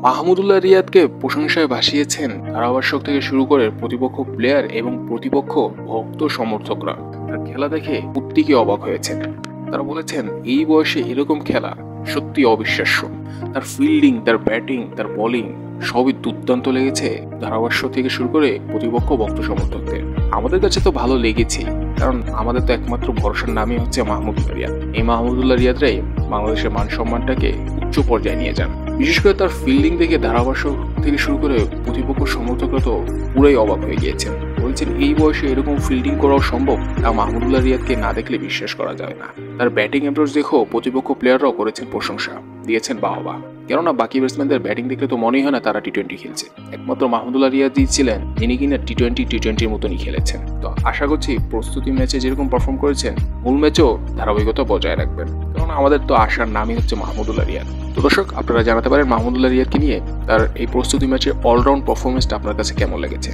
মাহমুদুল্লাহ রিয়াদকে প্রশংসায় ভাসিয়েছেন ধারাভাষ্যক থেকে শুরু করে প্রতিপক্ষ প্লেয়ার এবং প্রতিপক্ষ ভক্ত সমর্থকরা। তার খেলা দেখে প্রত্যেকে অবাক হয়েছেন। তারা বলেছেন এই বয়সে এরকম খেলা সত্যি অবিশ্বাস্য। তার ফিল্ডিং, তার ব্যাটিং, তার বোলিং সবই দুর্দান্ত লেগেছে ধারাভাষ্য থেকে শুরু করে প্রতিপক্ষ ভক্ত সমর্থকদের। আমাদের কাছে তো ভালো লেগেছে, কারণ আমাদের তো একমাত্র ভরসার নামই হচ্ছে মাহমুদুল্লাহ রিয়াদ। এই মাহমুদুল্লাহ রিয়াদরাই বাংলাদেশের মান সম্মানটাকে উচ্চ পর্যায়ে নিয়ে যান। বিশেষ করে তার ফিল্ডিং দেখে ধারাভাষ্য থেকে শুরু করে প্রতিপক্ষ সমর্থকরা তো পুরাই অবাক হয়ে গিয়েছেন। বলছেন এই বয়সে এরকম ফিল্ডিং করাও সম্ভব, তা মাহমুদুল্লাহ রিয়াদকে না দেখলে বিশ্বাস করা যায় না। তার ব্যাটিং অ্যাপ্রোচ দেখেও প্রতিপক্ষ প্লেয়াররাও করেছেন প্রশংসা, দিয়েছেন বাহবা। কেননা বাকি ব্যাটসম্যানদের ব্যাটিং দেখলে তো মনেই হয় না তারা টি-20 খেলছে। একমাত্র মাহমুদুল্লাহ রিয়াদই ছিলেন যিনি কিনা টি-20-র মতনই খেলেছেন। তো আশা করছি প্রস্তুতি ম্যাচে যেরকম পারফর্ম করেছেন মূল ম্যাচেও ধারাবাহিকতা বজায় রাখবেন, কারণ আমাদের তো আশার নামই হচ্ছে মাহমুদুল্লাহ রিয়াদ। তো দর্শক, আপনারা জানাতে পারেন মাহমুদুল্লাহ রিয়াদকে নিয়ে তার এই প্রস্তুতি ম্যাচের অলরাউন্ড পারফরমেন্সটা আপনার কাছে কেমন লেগেছে।